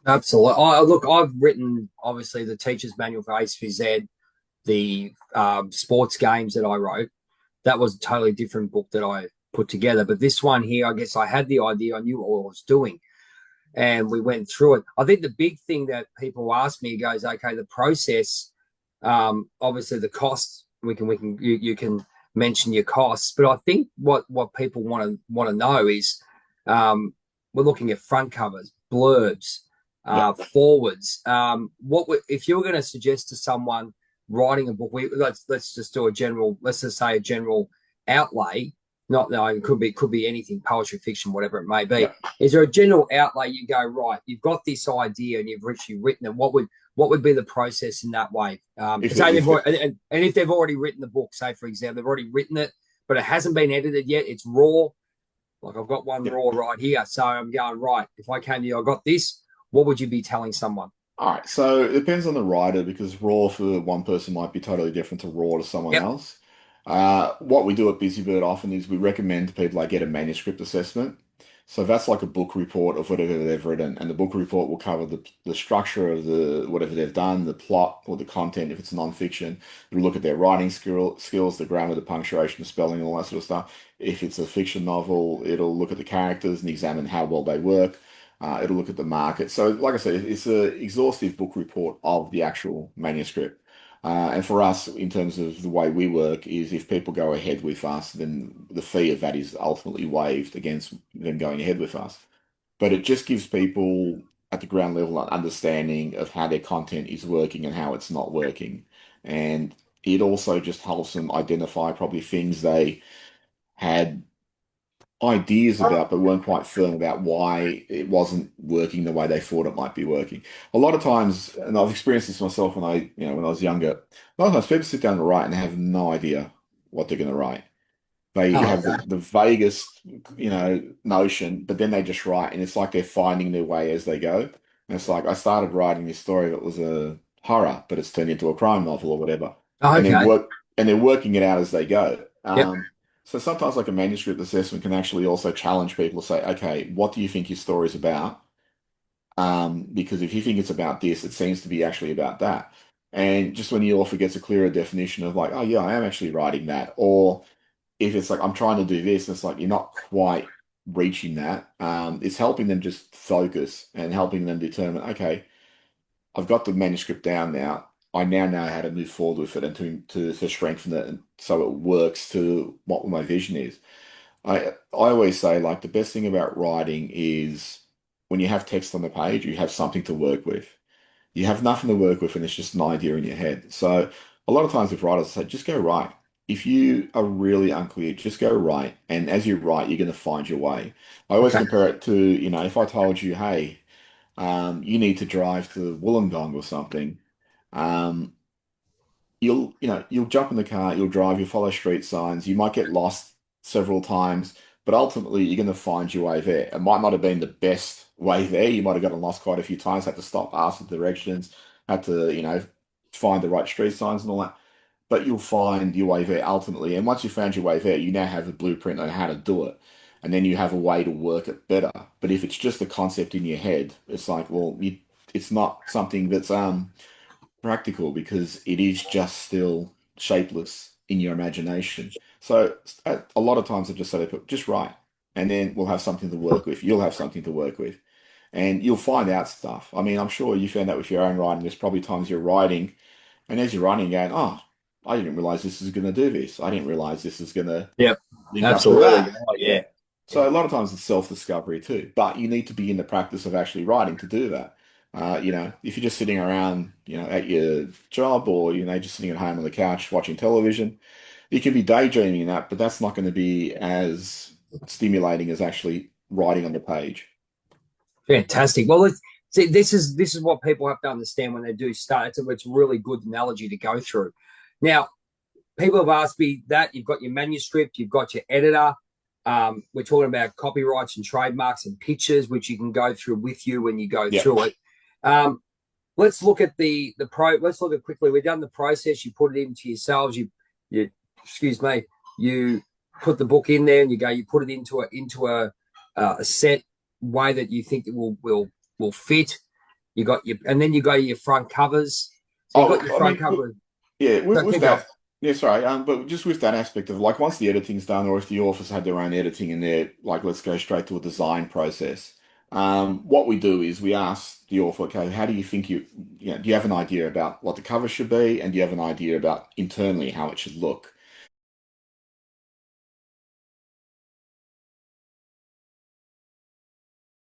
Absolutely. Look, I've written obviously the teacher's manual for ACVZ, the sports games that I wrote. That was a totally different book that I put together. But this one here, I guess I had the idea, I knew what I was doing, and we went through it. I think the big thing that people ask me goes, okay, the process, obviously the costs. You can mention your costs, but I think what people want to know is, we're looking at front covers, blurbs, Yeah. forwards. If you were going to suggest to someone writing a book? Let's just do a general. Let's just say a general outlay. Not no, it could be anything, poetry, fiction, whatever it may be. Yeah. Is there a general outlay you go, right? You've got this idea and you've actually written it. What would be the process in that way? If Say if and if they've already written the book, say for example, they've already written it, but it hasn't been edited yet. It's raw. Like I've got one yeah. raw right here, so I'm going right. If I came to you, I got this. What would you be telling someone? All right. So it depends on the writer because raw for one person might be totally different to raw to someone Yep. else. What we do at Busybird often is we recommend to people like get a manuscript assessment. So that's like a book report of whatever they've written, and the book report will cover the structure of the whatever they've done, the plot or the content if it's nonfiction. It'll look at their writing skills, the grammar, the punctuation, the spelling, all that sort of stuff. If it's a fiction novel, it'll look at the characters and examine how well they work. It'll look at the market. So, like I said, it's an exhaustive book report of the actual manuscript. And for us, in terms of the way we work, is if people go ahead with us, then the fee of that is ultimately waived against them going ahead with us. But it just gives people at the ground level an understanding of how their content is working and how it's not working. And it also just helps them identify probably things they had ideas about, but weren't quite firm about why it wasn't working the way they thought it might be working. A lot of times, and I've experienced this myself when I was younger, a lot of times people sit down to write and have no idea what they're going to write. They Oh, have the vaguest, notion, but then they just write, and it's like they're finding their way as they go. And it's like I started writing this story that was a horror, but it's turned into a crime novel or whatever, and then okay. they're working it out as they go. Yep. So sometimes like a manuscript assessment can actually also challenge people to say, okay, what do you think your story's about? Because if you think it's about this, it seems to be actually about that. And just when the author gets a clearer definition of like, oh yeah, I am actually writing that, or if it's like I'm trying to do this, and it's like you're not quite reaching that. It's helping them just focus and helping them determine, okay, I've got the manuscript down now. I now know how to move forward with it and to strengthen it and so it works to what my vision is. I always say like the best thing about writing is when you have text on the page, you have something to work with. You have nothing to work with and it's just an idea in your head. So a lot of times with writers I say, just go write. If you are really unclear, just go write. And as you write, you're going to find your way. I always Okay. compare it to, if I told you, hey, you need to drive to Wollongong or something. Um, you'll jump in the car, you'll drive, you'll follow street signs, you might get lost several times, but ultimately you're going to find your way there. It might not have been the best way there. You might have gotten lost quite a few times, had to stop, ask the directions, had to, find the right street signs and all that. But you'll find your way there ultimately. And once you found your way there, you now have a blueprint on how to do it. And then you have a way to work it better. But if it's just a concept in your head, it's like, well, it's not something that's practical because it is just still shapeless in your imagination. So a lot of times I just say to people, just write, and then we'll have something to work with. You'll have something to work with, and you'll find out stuff. I mean, I'm sure you found that with your own writing. There's probably times you're writing, and as you're writing, you're going, oh, I didn't realize this is going to do this. I didn't realize this is going to Yep. link up to Absolutely. that. Oh, yeah. Yeah. Yeah. So a lot of times it's self-discovery too, but you need to be in the practice of actually writing to do that. If you're just sitting around, at your job or, just sitting at home on the couch watching television, you can be daydreaming that, but that's not going to be as stimulating as actually writing on the page. Fantastic. Well, see, this is what people have to understand when they do start. It's a really good analogy to go through. Now, people have asked me that you've got your manuscript, you've got your editor. We're talking about copyrights and trademarks and pictures, which you can go through with you when you go Yeah. through it. Um, let's look at the pro. Let's look at quickly. We've done the process. You put it into yourselves. You excuse me. You put the book in there, and you go. You put it into a set way that you think it will fit. You got your, and then you got your front covers. So you Oh, got look, your I front mean, cover. yeah, So with keep going. that, yeah, sorry, but just with that aspect of like once the editing's done, or if the authors had their own editing and they're like, let's go straight to a design process. What we do is we ask the author, okay, how do you think do you have an idea about what the cover should be, and do you have an idea about internally how it should look?